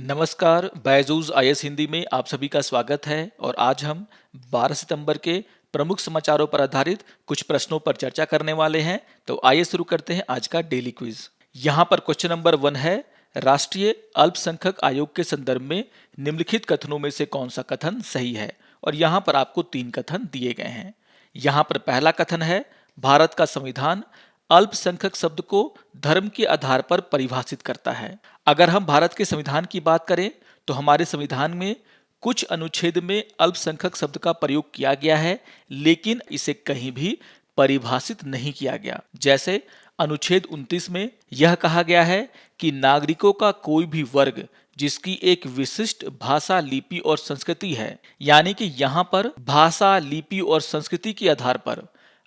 नमस्कार, बैजूस आईएएस हिंदी में आप सभी का स्वागत है और आज हम 12 सितंबर के प्रमुख समाचारों पर आधारित कुछ प्रश्नों पर चर्चा करने वाले हैं। तो आइए शुरू करते हैं आज का डेली क्विज। यहाँ पर क्वेश्चन नंबर 1 है, राष्ट्रीय अल्पसंख्यक आयोग के संदर्भ में निम्नलिखित कथनों में से कौन सा कथन सही है। और यहाँ पर आपको 3 कथन दिए गए हैं। यहाँ पर पहला कथन है, भारत का संविधान अल्पसंख्यक शब्द को धर्म के आधार पर परिभाषित करता है। अगर हम भारत के संविधान की बात करें तो हमारे संविधान में कुछ अनुच्छेद में अल्पसंख्यक शब्द का प्रयोग किया गया है, लेकिन इसे कहीं भी परिभाषित नहीं किया गया। जैसे अनुच्छेद 29 में यह कहा गया है कि नागरिकों का कोई भी वर्ग जिसकी एक विशिष्ट भाषा, लिपि और संस्कृति है, यानी कि यहाँ पर भाषा, लिपि और संस्कृति के आधार पर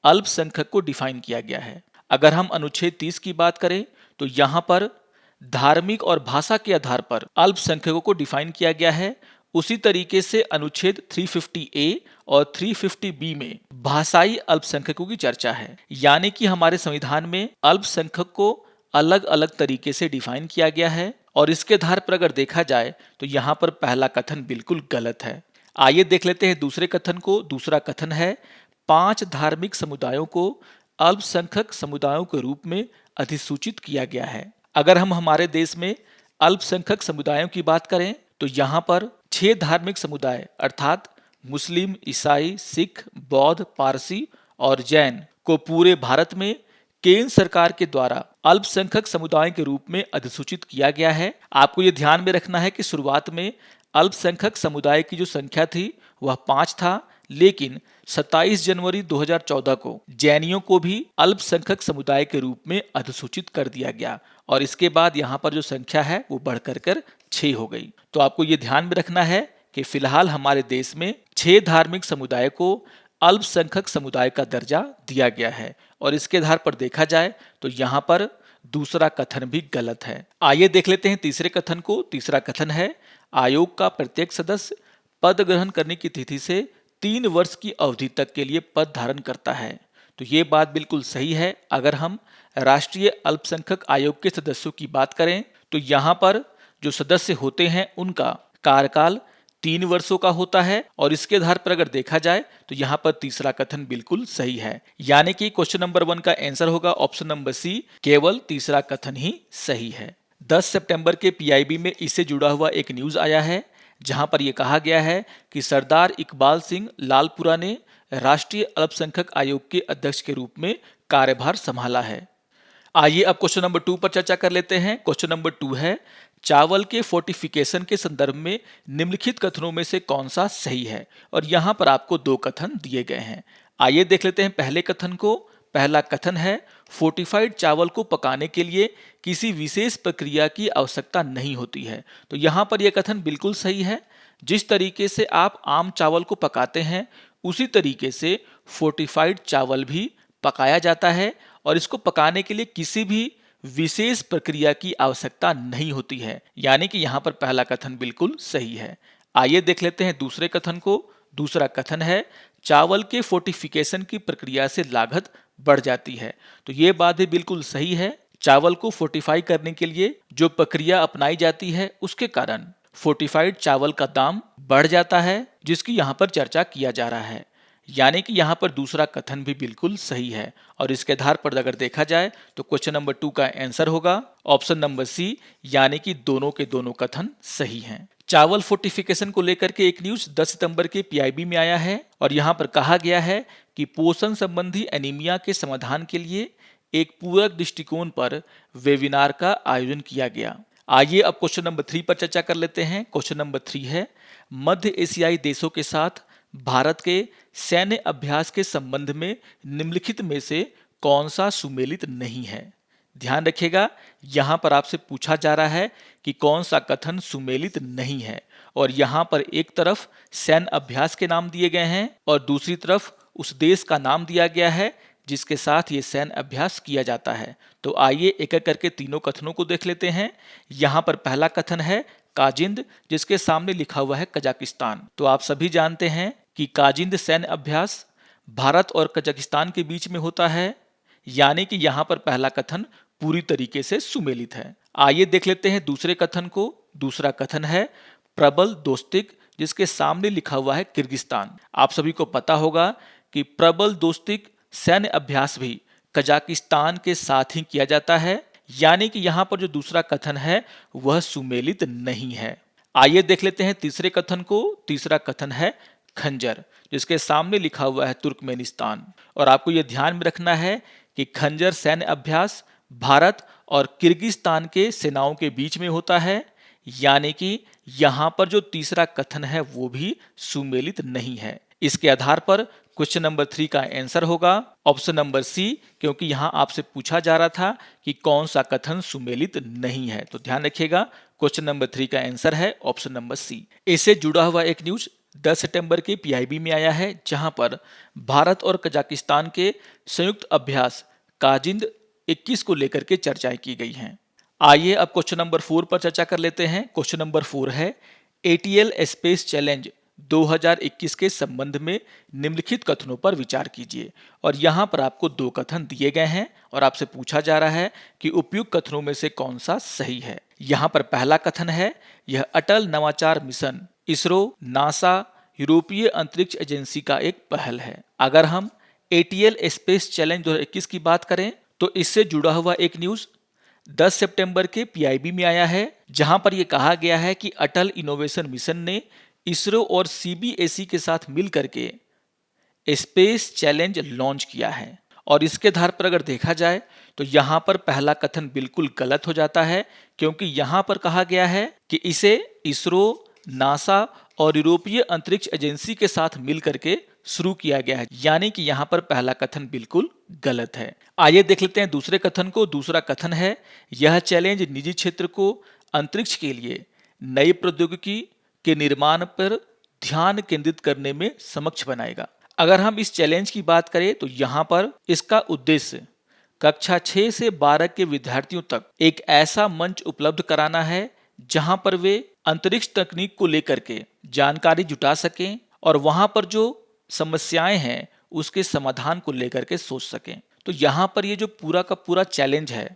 अल्पसंख्यक को डिफाइन किया गया है। अगर हम अनुच्छेद 30 की बात करें तो यहाँ पर धार्मिक और भाषा के आधार पर अल्पसंख्यकों को डिफाइन किया गया है। उसी तरीके से अनुच्छेद 350A और 350B में भाषाई अल्पसंख्यकों की चर्चा है, यानी कि हमारे संविधान में अल्पसंख्यक को अलग अलग तरीके से डिफाइन किया गया है। और इसके आधार पर अगर देखा जाए तो यहाँ पर पहला कथन बिल्कुल गलत है। आइए देख लेते हैं दूसरे कथन को। दूसरा कथन है, 5 धार्मिक समुदायों को अल्पसंख्यक समुदायों के रूप में अधिसूचित किया गया है। अगर हम हमारे देश में अल्पसंख्यक समुदायों की बात करें तो यहाँ पर 6 धार्मिक समुदाय अर्थात मुस्लिम, ईसाई, सिख, बौद्ध, पारसी और जैन को पूरे भारत में केंद्र सरकार के द्वारा अल्पसंख्यक समुदाय के रूप में अधिसूचित किया गया है। आपको ये ध्यान में रखना है कि शुरुआत में अल्पसंख्यक समुदाय की जो संख्या थी वह 5 था, लेकिन 27 जनवरी 2014 को जैनियों को भी अल्पसंख्यक समुदाय के रूप में अधिसूचित कर दिया गया और इसके बाद यहाँ पर जो संख्या है वो बढ़कर कर 6 हो गई। तो आपको ये ध्यान में रखना है कि फिलहाल हमारे देश में 6 धार्मिक समुदाय को अल्पसंख्यक समुदाय का दर्जा दिया गया है और इसके आधार पर देखा जाए तो यहाँ पर दूसरा कथन भी गलत है। आइए देख लेते हैं तीसरे कथन को। तीसरा कथन है, आयोग का प्रत्येक सदस्य पद ग्रहण करने की तिथि से 3 वर्ष की अवधि तक के लिए पद धारण करता है। तो ये बात बिल्कुल सही है। अगर हम राष्ट्रीय अल्पसंख्यक आयोग के सदस्यों की बात करें तो यहाँ पर जो सदस्य होते हैं उनका कार्यकाल 3 वर्षों का होता है और इसके आधार पर अगर देखा जाए तो यहाँ पर तीसरा कथन बिल्कुल सही है, यानी कि क्वेश्चन नंबर 1 का आंसर होगा ऑप्शन नंबर सी, केवल तीसरा कथन ही सही है। 10 सितंबर के पीआईबी में इससे जुड़ा हुआ एक न्यूज आया है जहां पर यह कहा गया है कि सरदार इकबाल सिंह लालपुरा ने राष्ट्रीय अल्पसंख्यक आयोग के अध्यक्ष के रूप में कार्यभार संभाला है। आइए अब क्वेश्चन नंबर 2 पर चर्चा कर लेते हैं। क्वेश्चन नंबर 2 है, चावल के फोर्टिफिकेशन के संदर्भ में निम्नलिखित कथनों में से कौन सा सही है। और यहां पर आपको 2 कथन दिए गए हैं। आइए देख लेते हैं पहले कथन को। पहला कथन है, फोर्टिफाइड चावल को पकाने के लिए किसी विशेष प्रक्रिया की आवश्यकता नहीं होती है। तो यहाँ पर यह कथन बिल्कुल सही है। जिस तरीके से आप आम चावल को पकाते हैं उसी तरीके से फोर्टिफाइड चावल भी पकाया जाता है और इसको पकाने के लिए किसी भी विशेष प्रक्रिया की आवश्यकता नहीं होती है, यानी कि यहाँ पर पहला कथन बिल्कुल सही है। आइए देख लेते हैं दूसरे कथन को। दूसरा कथन है, चावल के फोर्टिफिकेशन की प्रक्रिया से लागत बढ़ जाती है। तो ये बात भी बिल्कुल सही है। चावल को फोर्टिफाई करने के लिए जो प्रक्रिया अपनाई जाती है उसके कारण फोर्टिफाइड चावल का दाम बढ़ जाता है, जिसकी यहाँ पर चर्चा किया जा रहा है, यानी कि यहाँ पर दूसरा कथन भी बिल्कुल सही है। और इसके आधार पर अगर देखा जाए तो क्वेश्चन नंबर 2 का आंसर होगा ऑप्शन नंबर सी, यानी कि दोनों के दोनों कथन सही हैं। चावल फोर्टिफिकेशन को लेकर के एक न्यूज 10 सितंबर के पीआईबी में आया है और यहाँ पर कहा गया है कि पोषण संबंधी एनीमिया के समाधान के लिए एक पूरक दृष्टिकोण पर वेबिनार का आयोजन किया गया। आइए अब क्वेश्चन नंबर 3 पर चर्चा कर लेते हैं। क्वेश्चन नंबर 3 है, मध्य एशियाई देशों के साथ भारत के सैन्य अभ्यास के संबंध में निम्नलिखित में से कौन सा सुमेलित नहीं है। ध्यान रखिएगा, यहाँ पर आपसे पूछा जा रहा है कि कौन सा कथन सुमेलित नहीं है और यहाँ पर एक तरफ सैन्य अभ्यास के नाम दिए गए हैं और दूसरी तरफ उस देश का नाम दिया गया है जिसके साथ ये सैन्य अभ्यास किया जाता है। तो आइए एक एक करके तीनों कथनों को देख लेते हैं। यहाँ पर पहला कथन है काजिंद, जिसके सामने लिखा हुआ है कजाकिस्तान। तो आप सभी जानते हैं कि काजिंद सैन्य अभ्यास भारत और कजाकिस्तान के बीच में होता है, यानी कि यहाँ पर पहला कथन पूरी तरीके से सुमेलित है। आइए देख लेते हैं दूसरे कथन को। दूसरा कथन है प्रबल दोस्तिक, जिसके सामने लिखा हुआ है किर्गिस्तान। आप सभी को पता होगा कि प्रबल दोस्तिक सैन्य अभ्यास भी कजाकिस्तान के साथ ही किया जाता है, यानी कि यहाँ पर जो दूसरा कथन है वह सुमेलित नहीं है। आइए देख लेते हैं तीसरे कथन को। तीसरा कथन है खंजर, जिसके सामने लिखा हुआ है तुर्कमेनिस्तान। और आपको यह ध्यान में रखना है कि खंजर सैन्य अभ्यास भारत और किर्गिस्तान के सेनाओं के बीच में होता है, यानी कि यहां पर जो तीसरा कथन है वो भी सुमेलित नहीं है। इसके आधार पर क्वेश्चन नंबर 3 का आंसर होगा ऑप्शन नंबर सी, क्योंकि यहां आपसे पूछा जा रहा था कि कौन सा कथन सुमेलित नहीं है। तो ध्यान रखिएगा, क्वेश्चन नंबर 3 का आंसर है ऑप्शन नंबर सी। इससे जुड़ा हुआ एक न्यूज 10 सितंबर के पीआईबी में आया है, जहां पर भारत और कजाकिस्तान के संयुक्त अभ्यास काजिंद 21 को लेकर के चर्चाएं की गई हैं। आइए अब क्वेश्चन नंबर 4 पर चर्चा कर लेते हैं। क्वेश्चन नंबर 4 है एटीएल स्पेस चैलेंज 2021 के संबंध में निम्नलिखित कथनों पर विचार कीजिए। और यहां पर आपको 2 कथन दिए गए हैं और आपसे पूछा जा रहा है कि उपयुक्त कथनों में से कौन सा सही है। यहां पर पहला कथन है यह अटल नवाचार मिशन इसरो, नासा, यूरोपीय अंतरिक्ष एजेंसी का एक पहल है। अगर हम एटीएल स्पेस चैलेंज 2021 की बात करें तो इससे जुड़ा हुआ एक न्यूज 10 सितंबर के पीआईबी में आया है, जहां पर यह कहा गया है कि अटल इनोवेशन मिशन ने इसरो और सीबीएसई के साथ मिलकर के स्पेस चैलेंज लॉन्च किया है। और इसके आधार पर अगर देखा जाए तो यहां पर पहला कथन बिल्कुल गलत हो जाता है, क्योंकि यहां पर कहा गया है कि इसे इसरो, नासा और यूरोपीय अंतरिक्ष एजेंसी के साथ मिलकर के शुरू किया गया है, यानी कि यहां पर पहला कथन बिल्कुल गलत है। आइए देख लेते हैं दूसरे कथन को। दूसरा कथन है यह चैलेंज निजी क्षेत्र को अंतरिक्ष के लिए नई प्रौद्योगिकी के निर्माण पर ध्यान केंद्रित करने में सक्षम बनाएगा। अगर हम इस चैलेंज की बात करें तो यहाँ पर इसका उद्देश्य कक्षा 6 से 12 के विद्यार्थियों तक एक ऐसा मंच उपलब्ध कराना है जहां पर वे अंतरिक्ष तकनीक को लेकर के जानकारी जुटा सकें और वहां पर जो समस्याएं हैं उसके समाधान को लेकर के सोच सकें। तो यहाँ पर ये जो पूरा का पूरा चैलेंज है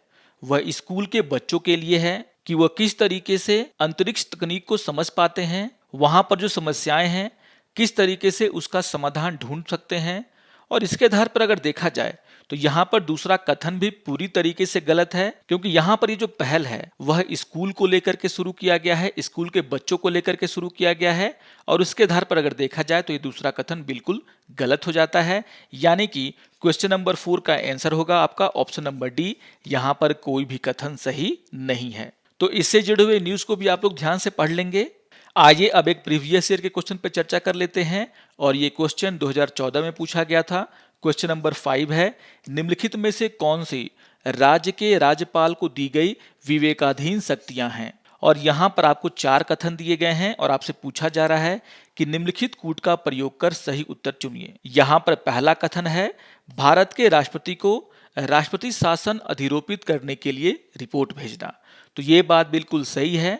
वह स्कूल के बच्चों के लिए है कि वह किस तरीके से अंतरिक्ष तकनीक को समझ पाते हैं, वहां पर जो समस्याएं हैं किस तरीके से उसका समाधान ढूंढ सकते हैं। और इसके आधार पर अगर देखा जाए तो यहाँ पर दूसरा कथन भी पूरी तरीके से गलत है, क्योंकि यहाँ पर ये जो पहल है वह स्कूल को लेकर के शुरू किया गया है, स्कूल के बच्चों को लेकर के शुरू किया गया है। और उसके आधार पर अगर देखा जाए तो ये दूसरा कथन बिल्कुल गलत हो जाता है, यानी कि क्वेश्चन नंबर 4 का आंसर होगा आपका ऑप्शन नंबर डी। यहाँ पर कोई भी कथन सही नहीं है। तो इससे जुड़े हुए न्यूज को भी आप लोग ध्यान से पढ़ लेंगे। आइए अब एक प्रीवियस ईयर के क्वेश्चन पर चर्चा कर लेते हैं, और ये क्वेश्चन 2014 में पूछा गया था। क्वेश्चन नंबर 5 है निम्नलिखित में से कौन सी राज्य के राज्यपाल को दी गई विवेकाधीन शक्तियां हैं। और यहाँ पर आपको 4 कथन दिए गए हैं और आपसे पूछा जा रहा है कि निम्नलिखित कूट का प्रयोग कर सही उत्तर चुनिए। यहाँ पर पहला कथन है भारत के राष्ट्रपति को राष्ट्रपति शासन अधिरोपित करने के लिए रिपोर्ट भेजना। तो ये बात बिल्कुल सही है,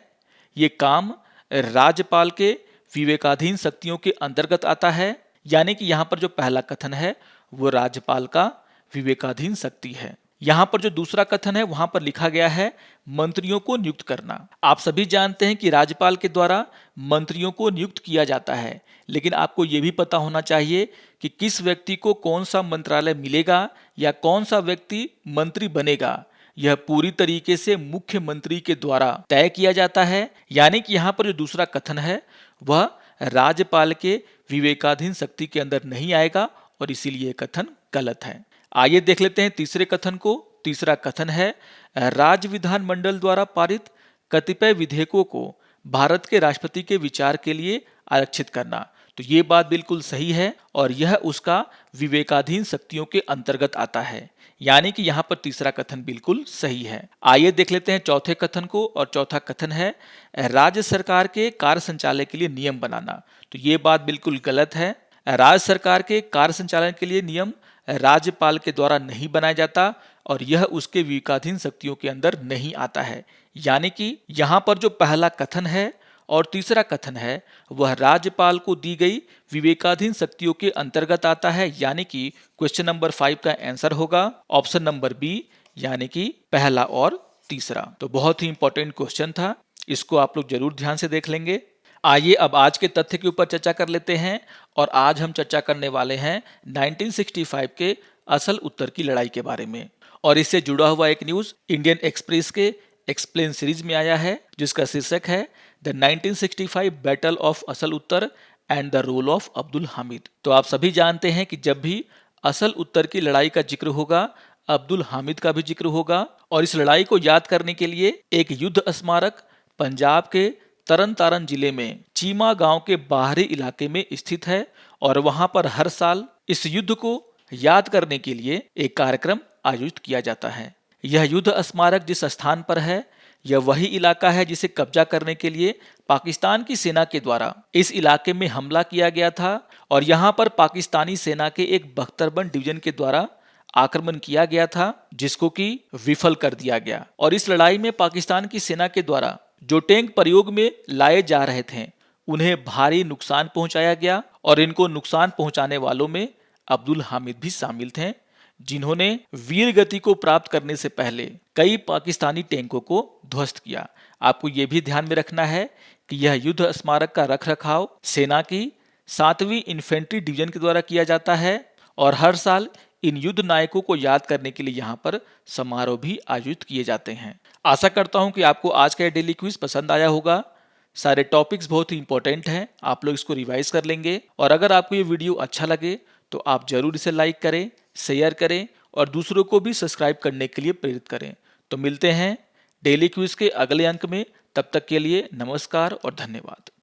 ये काम राज्यपाल के विवेकाधीन शक्तियों के अंतर्गत आता है, यानी कि यहाँ पर जो पहला कथन है वो राज्यपाल का विवेकाधीन शक्ति है। यहाँ पर जो दूसरा कथन है वहां पर लिखा गया है मंत्रियों को नियुक्त करना। आप सभी जानते हैं कि राज्यपाल के द्वारा मंत्रियों को नियुक्त किया जाता है, लेकिन आपको यह भी पता होना चाहिए कि किस व्यक्ति को कौन सा मंत्रालय मिलेगा या कौन सा व्यक्ति मंत्री बनेगा, यह पूरी तरीके से मुख्यमंत्री के द्वारा तय किया जाता है। यानी कि यहाँ पर जो दूसरा कथन है वह राज्यपाल के विवेकाधीन शक्ति के अंदर नहीं आएगा, और इसीलिए कथन गलत है। आइए देख लेते हैं तीसरे कथन को। तीसरा कथन है राज्य विधानमंडल द्वारा पारित कतिपय विधेयकों को भारत के राष्ट्रपति के विचार के लिए आरक्षित करना। तो ये बात बिल्कुल सही है और यह उसका विवेकाधीन शक्तियों के अंतर्गत आता है, यानी कि यहाँ पर तीसरा कथन बिल्कुल सही है। आइए देख लेते हैं चौथे कथन को, और चौथा कथन है राज्य सरकार के कार्य संचालन के लिए नियम बनाना। तो ये बात बिल्कुल गलत है। राज्य सरकार के कार्य संचालन के लिए नियम राज्यपाल के द्वारा नहीं बनाया जाता और यह उसके विवेकाधीन शक्तियों के अंदर नहीं आता है। यानी कि यहाँ पर जो पहला कथन है और तीसरा कथन है वह राज्यपाल को दी गई विवेकाधीन शक्तियों के अंतर्गत आता है, यानी कि क्वेश्चन नंबर 5 का आंसर होगा ऑप्शन नंबर बी, यानी कि पहला और तीसरा। तो बहुत ही इंपॉर्टेंट क्वेश्चन था, इसको आप लोग जरूर ध्यान से देख लेंगे। आइए अब आज के तथ्य के ऊपर चर्चा कर लेते हैं और आज हम चर्चा करने वाले हैं 1965 के असल उत्तर की लड़ाई के बारे में। और इससे जुड़ा हुआ एक न्यूज इंडियन एक्सप्रेस के एक्सप्लेन सीरीज में आया है, जिसका शीर्षक है the 1965 battle of Asal Uttar and the role of Abdul Hamid. तो आप सभी जानते हैं कि जब भी असल उत्तर की लड़ाई का जिक्र होगा, अब्दुल हामिद का भी जिक्र होगा। और इस लड़ाई को याद करने के लिए एक युद्ध स्मारक पंजाब के तरन तारण जिले में चीमा गांव के बाहरी इलाके में स्थित है और वहां पर हर साल इस युद्ध को याद करने के लिए एक कार्यक्रम आयोजित किया जाता है। यह युद्ध स्मारक जिस स्थान पर है, यह वही इलाका है जिसे कब्जा करने के लिए पाकिस्तान की सेना के द्वारा इस इलाके में हमला किया गया था और यहाँ पर पाकिस्तानी सेना के एक बख्तरबंद डिवीजन के द्वारा आक्रमण किया गया था, जिसको कि विफल कर दिया गया। और इस लड़ाई में पाकिस्तान की सेना के द्वारा जो टैंक प्रयोग में लाए जा रहे थे, उन्हें भारी नुकसान पहुंचाया गया और इनको नुकसान पहुंचाने वालों में अब्दुल हामिद भी शामिल थे, जिन्होंने वीर गति को प्राप्त करने से पहले कई पाकिस्तानी टैंकों को ध्वस्त किया। आपको यह भी ध्यान में रखना है कि यह युद्ध स्मारक का रखरखाव सेना की 7वीं इन्फेंट्री डिवीजन के द्वारा किया जाता है और हर साल इन युद्ध नायकों को याद करने के लिए यहाँ पर समारोह भी आयोजित किए जाते हैं। आशा करता हूँ कि आपको आज का डेली क्विज पसंद आया होगा। सारे टॉपिक्स बहुत ही इंपॉर्टेंट हैं, आप लोग इसको रिवाइज कर लेंगे। और अगर आपको ये वीडियो अच्छा लगे तो आप जरूर इसे लाइक करें, शेयर करें और दूसरों को भी सब्सक्राइब करने के लिए प्रेरित करें। तो मिलते हैं डेली क्विज के अगले अंक में, तब तक के लिए नमस्कार और धन्यवाद।